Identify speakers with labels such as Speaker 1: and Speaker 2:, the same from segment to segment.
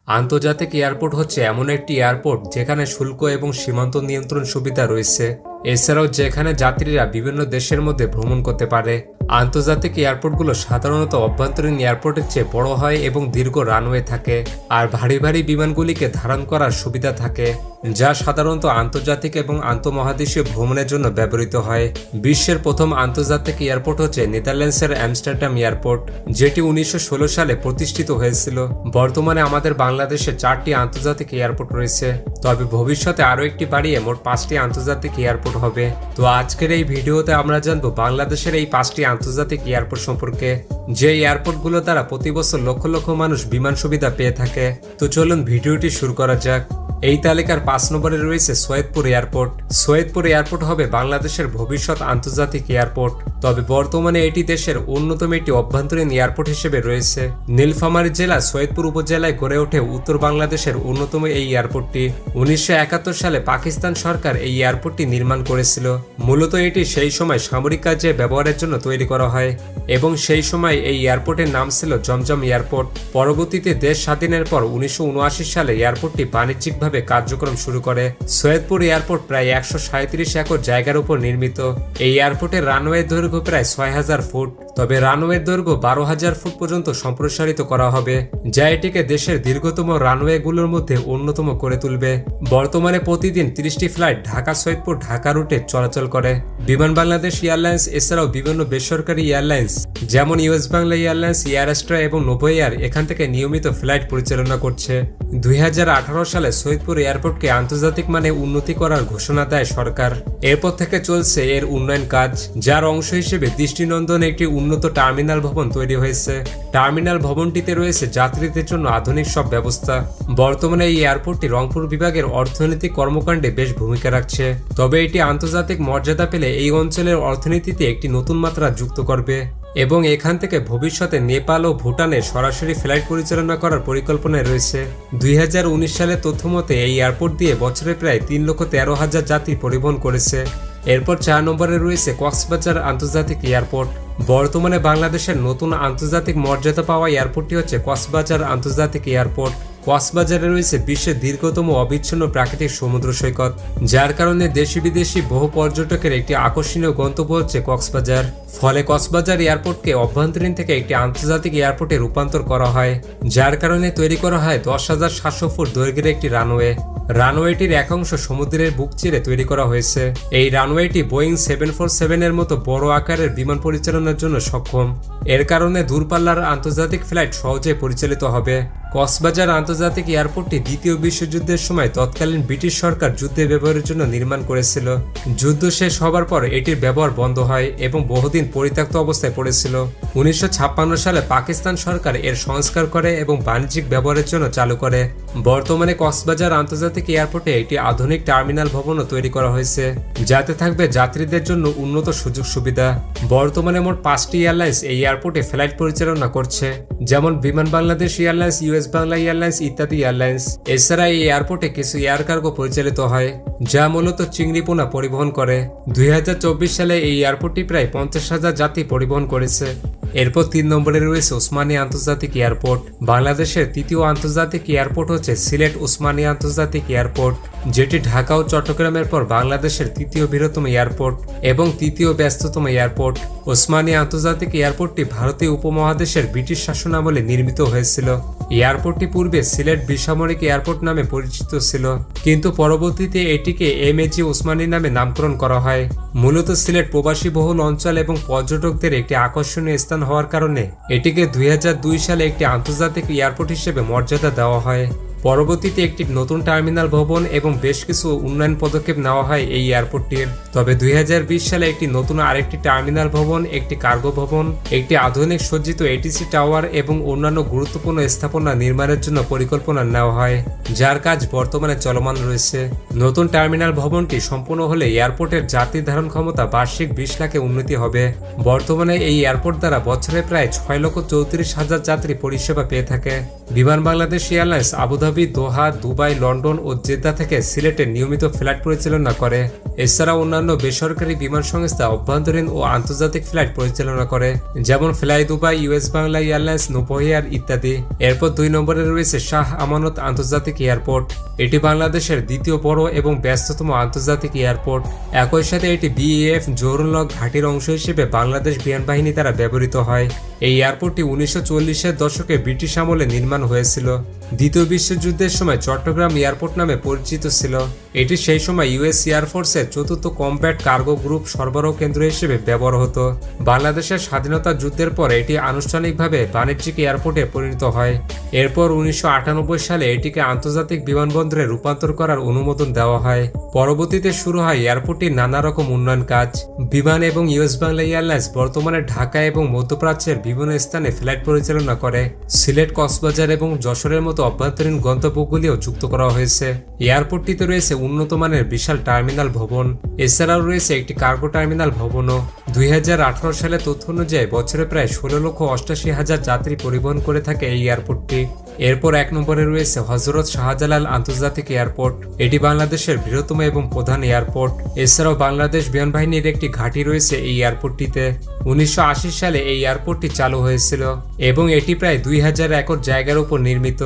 Speaker 1: আন্তর্জাতিক এয়ারপোর্ট হচ্ছে এমন একটি এয়ারপোর্ট যেখানে শুল্ক এবং সীমান্ত নিয়ন্ত্রণ সুবিধা রয়েছে। এছাড়াও যেখানে যাত্রীরা বিভিন্ন দেশের মধ্যে ভ্রমণ করতে পারে। আন্তর্জাতিক এয়ারপোর্টগুলো সাধারণত অভ্যন্তরীণ এয়ারপোর্টের চেয়ে বড় হয় এবং দীর্ঘ রানওয়ে থাকে, আর ভারী ভারী বিমানগুলিকে ধারণ করার সুবিধা থাকে, যা সাধারণত আন্তর্জাতিক এবং আন্তঃমহাদেশীয় ভ্রমণের জন্য ব্যবহৃত হয়। বিশ্বের প্রথম আন্তর্জাতিক এয়ারপোর্ট হচ্ছে নেদারল্যান্ডসের আমস্টারডাম এয়ারপোর্ট, যেটি 1916 সালে প্রতিষ্ঠিত হয়েছিল। বর্তমানে আমাদের বাংলাদেশে 4টি আন্তর্জাতিক এয়ারপোর্ট রয়েছে, তবে ভবিষ্যতে আরও একটি বাড়িয়ে মোট 5টি আন্তর্জাতিক এয়ারপোর্ট হবে। তো আজকের এই ভিডিওতে আমরা জানবো বাংলাদেশের এই 5টি আন্তর্জাতিক এয়ারপোর্ট সম্পর্কে, যে এয়ারপোর্টগুলো দ্বারা প্রতি বছর লক্ষ লক্ষ মানুষ বিমান সুবিধা পেয়ে থাকে। তো চলুন ভিডিওটি শুরু করা যাক। এই তালিকার 5 নম্বরে রয়েছে সৈয়দপুর এয়ারপোর্ট। সৈয়দপুর এয়ারপোর্ট হবে বাংলাদেশের ভবিষ্যৎ আন্তর্জাতিক এয়ারপোর্ট, তবে বর্তমানে এটি দেশের অন্যতম একটি অভ্যন্তরীণ এয়ারপোর্ট হিসেবে রয়েছে। নীলফামারী জেলা সৈয়দপুর উপজেলায় গড়ে ওঠে উত্তর বাংলাদেশের অন্যতম এই এয়ারপোর্টটি। 1971 সালে পাকিস্তান সরকার এই এয়ারপোর্টটি নির্মাণ করেছিল। মূলত এটি সেই সময় সামরিক কাজে ব্যবহারের জন্য তৈরি করা হয় এবং সেই সময় এই এয়ারপোর্টের নাম ছিল জমজম এয়ারপোর্ট। পরবর্তীতে দেশ স্বাধীনের পর 1979 সালে এয়ারপোর্টটি বাণিজ্যিকভাবে কার্যক্রম শুরু করে। সৈয়দপুর এয়ারপোর্ট প্রায় 137 একর জায়গার উপর নির্মিত। এই এয়ারপোর্টের রানওয়ে দৈর্ঘ্য প্রায় 6000 ফুট, তবে রানওয়ের দৈর্ঘ্য 12000 ফুট পর্যন্ত সম্প্রসারিত করা হবে, যা এটিকে দেশের দীর্ঘতম রানওয়েগুলোর মধ্যে অন্যতম করে তুলবে। বর্তমানে প্রতিদিন 30টি ফ্লাইট ঢাকা সৈয়দপুর ঢাকা রুটে চলাচল করে। বিমান বাংলাদেশ এয়ারলাইন্স এছাড়াও বিভিন্ন বেসরকারি এয়ারলাইন্স যেমন ইউএস বাংলা এয়ারলাইন্স, এয়ার এস্ট্রা এবং নোভো এয়ার এখান থেকে নিয়মিত ফ্লাইট পরিচালনা করছে। 2018 সালে সৈয়দপুর এয়ারপোর্টকে আন্তর্জাতিক মানে উন্নতি করার ঘোষণা দেয় সরকার। এরপর থেকে চলছে এর উন্নয়ন কাজ, যার অংশ হিসেবে দৃষ্টিনন্দন একটি উন্নত টার্মিনাল ভবন তৈরি হয়েছে। টার্মিনাল ভবনটিতে রয়েছে যাত্রীদের জন্য আধুনিক সব ব্যবস্থা। বর্তমানে এই এয়ারপোর্টটি রংপুর বিভাগের অর্থনৈতিক কর্মকাণ্ডে বেশ ভূমিকা রাখছে, তবে এটি আন্তর্জাতিক মর্যাদা পেলে এই অঞ্চলের অর্থনীতিতে একটি নতুন মাত্রা যুক্ত করবে এবং এখান থেকে ভবিষ্যতে নেপাল ও ভুটানে সরাসরি ফ্লাইট পরিচালনা করার পরিকল্পনায় রয়েছে। 2019 সালের তথ্যমতে এই এয়ারপোর্ট দিয়ে বছরে প্রায় 3,13,000 যাত্রী পরিবহন করেছে। এরপর 4 নম্বরে রয়েছে কক্সবাজার আন্তর্জাতিক এয়ারপোর্ট। বর্তমানে বাংলাদেশের নতুন আন্তর্জাতিক মর্যাদা পাওয়া এয়ারপোর্টটি হচ্ছে কক্সবাজার আন্তর্জাতিক এয়ারপোর্ট। কক্সবাজারে রয়েছে বিশ্বের দীর্ঘতম অবিচ্ছিন্ন প্রাকৃতিক সমুদ্র সৈকত, যার কারণে দেশি বিদেশি বহু পর্যটকের একটি আকর্ষণীয় গন্তব্য হচ্ছে কক্সবাজার। ফলে কক্সবাজার এয়ারপোর্টকে অভ্যন্তরীণ থেকে একটি আন্তর্জাতিক এয়ারপোর্টে রূপান্তর করা হয়, যার কারণে তৈরি করা হয় 10,700 ফুট দৈর্ঘ্যের একটি রানওয়ে। রানওয়েটির এক অংশ সমুদ্রের বুক চিরে তৈরি করা হয়েছে। এই রানওয়েটি বোয়িং 747 এর মতো বড় আকারের বিমান পরিচালনার জন্য সক্ষম। এর কারণে দূরপাল্লার আন্তর্জাতিক ফ্লাইট সহজে পরিচালিত হবে। কক্সবাজার আন্তর্জাতিক এয়ারপোর্টটি দ্বিতীয় বিশ্বযুদ্ধের সময় তৎকালীন ব্রিটিশ সরকার যুদ্ধে ব্যবহারের জন্য নির্মাণ করেছিল। যুদ্ধ শেষ হবার পর এটির ব্যবহার বন্ধ হয় এবং বহুদিন পরিত্যক্ত অবস্থায় পড়েছিল। 1956 সালে পাকিস্তান সরকার এর সংস্কার করে এবং বাণিজ্যিক ব্যবহারের জন্য চালু করে। বর্তমানে কক্সবাজার আন্তর্জাতিক এয়ারপোর্টে একটি আধুনিক টার্মিনাল ভবনও তৈরি করা হয়েছে, যাতে থাকবে যাত্রীদের জন্য উন্নত সুযোগ সুবিধা। বর্তমানে মোট 5টি এয়ারলাইন্স এই এয়ারপোর্টে ফ্লাইট পরিচালনা করছে, যেমন Biman Bangladesh airlines, US Bangla airlines ইত্যাদি এয়ারলাইন্স। এছাড়া এই এয়ারপোর্টে কিছু এয়ার কার্গো পরিচালিত হয়, যা মূলত চিংড়ি পোনা পরিবহন করে। 2024 সালে এই এয়ারপোর্টটি প্রায় 50,000 যাত্রী পরিবহন করেছে। এরপর 3 নম্বরে রয়েছে ওসমানী আন্তর্জাতিক এয়ারপোর্ট। বাংলাদেশের তৃতীয় আন্তর্জাতিক এয়ারপোর্ট হচ্ছে সিলেট ওসমানী আন্তর্জাতিক এয়ারপোর্ট, যেটি ঢাকা ও চট্টগ্রামের পর বাংলাদেশের তৃতীয় বৃহত্তম এয়ারপোর্ট এবং তৃতীয় ব্যস্ততম এয়ারপোর্ট। ওসমানী আন্তর্জাতিক এয়ারপোর্টটি ভারতীয় উপমহাদেশের ব্রিটিশ শাসনামলে নির্মিত হয়েছিল। এয়ারপোর্টটি পূর্বে সিলেট বেসামরিক এয়ারপোর্ট নামে পরিচিত ছিল, কিন্তু পরবর্তীতে এটিকে এমএজি ওসমানী নামে নামকরণ করা হয়। মূলত সিলেট প্রবাসী বহুল অঞ্চল এবং পর্যটকদের একটি আকর্ষণীয় স্থান হওয়ার কারণে এটিকে 2002 সালে একটি আন্তর্জাতিক এয়ারপোর্ট হিসেবে মর্যাদা দেওয়া হয়। পরবর্তীতে একটি নতুন টার্মিনাল ভবন এবং বেশ কিছু উন্নয়ন পদক্ষেপ নেওয়া হয় এই এয়ারপোর্টটির। তবে 2020 সালে একটি নতুন আরেকটি টার্মিনাল ভবন, একটি কার্গো ভবন, একটি আধুনিক সজ্জিত এটিসি টাওয়ার এবং অন্যান্য গুরুত্বপূর্ণ স্থাপনা নির্মাণের জন্য পরিকল্পনা নেওয়া হয়, যার কাজ বর্তমানে চলমান রয়েছে। নতুন টার্মিনাল ভবনটি সম্পূর্ণ হলে এয়ারপোর্টের যাত্রী ধারণ ক্ষমতা বার্ষিক 20 লাখে উন্নতি হবে। বর্তমানে এই এয়ারপোর্ট দ্বারা বছরে প্রায় 6,34,000 যাত্রী পরিষেবা পেয়ে থাকে। বিমান বাংলাদেশ এয়ারলাইন্স আবুধাবি আবুধাবি, দোহা, দুবাই, লন্ডন ও জেদ্দা থেকে সিলেটে নিয়মিত ফ্লাইট পরিচালনা করে। এছাড়া অন্যান্য বেসরকারি বিমান সংস্থা অভ্যন্তরীণ ও আন্তর্জাতিক ফ্লাইট পরিচালনা করে, যেমন fly Dubai, US Bangla airlines, Novo air ইত্যাদি। এরপর 2 নম্বরে রয়েছে শাহ আমানত আন্তর্জাতিক এয়ারপোর্ট। এটি বাংলাদেশের দ্বিতীয় বড় এবং ব্যস্ততম আন্তর্জাতিক এয়ারপোর্ট। একই সাথে এটি BAF জোহরলগ ঘাটির অংশ হিসেবে বাংলাদেশ বিমান বাহিনী দ্বারা ব্যবহৃত হয়। এই এয়ারপোর্টটি 1940-এর দশকে ব্রিটিশ আমলে নির্মাণ হয়েছিল। দ্বিতীয় বিশ্বযুদ্ধের সময় চট্টগ্রাম এয়ারপোর্ট নামে পরিচিত ছিল। এটি সেই সময় US এয়ারফোর্সের 4র্থ কমব্যাট কার্গো গ্রুপ সরবরাহ কেন্দ্র হিসেবে ব্যবহার হতো। বাংলাদেশের স্বাধীনতা যুদ্ধের পর এটি আনুষ্ঠানিকভাবে বাণিজ্যিক এয়ারপোর্টে পরিণত হয়। এরপর 1998 সালে এটিকে আন্তর্জাতিক বিমানবন্দরে রূপান্তর করার অনুমোদন দেওয়া হয়। পরবর্তীতে শুরু হয় এয়ারপোর্টটির নানা রকম উন্নয়ন কাজ। বিমান এবং US বাংলা এয়ারলাইন্স বর্তমানে ঢাকা এবং মধ্যপ্রাচ্যের বিভিন্ন স্থানে ফ্লাইট পরিচালনা করে। সিলেট, কক্সবাজার এবং যশোরের মতো অভ্যন্তরীণ গন্তব্যগুলিও যুক্ত করা হয়েছে। এয়ারপোর্টটিতে রয়েছে উন্নত মানের বিশাল টার্মিনাল ভবন। এছাড়াও রয়েছে একটি কার্গো টার্মিনাল ভবনও। 2018 সালে তথ্য অনুযায়ী বছরে প্রায় 16,88,000 যাত্রী পরিবহন করে থাকে এই এয়ারপোর্টটি। এরপর 1 নম্বরে রয়েছে হযরত শাহজালাল আন্তর্জাতিক এয়ারপোর্ট। এটি বাংলাদেশের বৃহত্তম এবং প্রধান এয়ারপোর্ট। এছাড়াও বাংলাদেশ বিমান বাহিনীর একটি ঘাঁটি রয়েছে এই এয়ারপোর্টটিতে। 1980 সালে এই এয়ারপোর্টটি চালু হয়েছিল এবং এটি প্রায় 2000 একর জায়গার উপর নির্মিত।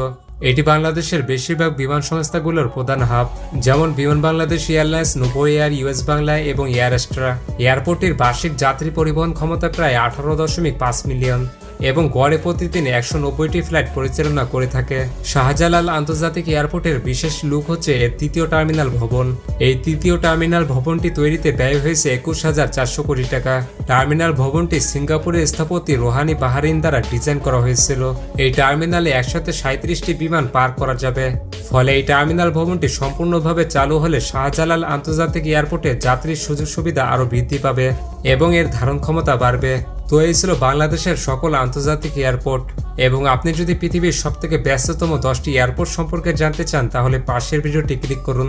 Speaker 1: এটি বাংলাদেশের বেশিরভাগ বিমান সংস্থাগুলোর প্রধান হাব, যেমন Biman Bangladesh airlines, Novo air, US Bangla এবং এয়ার এক্সট্রা। এয়ারপোর্টটির বার্ষিক যাত্রী পরিবহন ক্ষমতা প্রায় 18.5 মিলিয়ন এবং গড়ে প্রতিদিন 190টি ফ্লাইট পরিচালনা করে থাকে। শাহজালাল আন্তর্জাতিক এয়ারপোর্টের বিশেষ লুক হচ্ছে এর 3য় টার্মিনাল ভবন। এই 3য় টার্মিনাল ভবনটি তৈরিতে ব্যয় হয়েছে 21,400 কোটি টাকা। টার্মিনাল ভবনটি সিঙ্গাপুরের স্থপতি রোহানি বাহারিন দ্বারা ডিজাইন করা হয়েছিল। এই টার্মিনালে একসাথে 37টি বিমান পার্ক করা যাবে। ফলে এই টার্মিনাল ভবনটি সম্পূর্ণভাবে চালু হলে শাহজালাল আন্তর্জাতিক এয়ারপোর্টে যাত্রীর সুযোগ সুবিধা আরও বৃদ্ধি পাবে এবং এর ধারণ ক্ষমতা বাড়বে। তো এই ছিল বাংলাদেশের সকল আন্তর্জাতিক এয়ারপোর্ট। এবং আপনি যদি পৃথিবীর সবথেকে ব্যস্ততম 10টি এয়ারপোর্ট সম্পর্কে জানতে চান তাহলে পাশের ভিডিওটি ক্লিক করুন।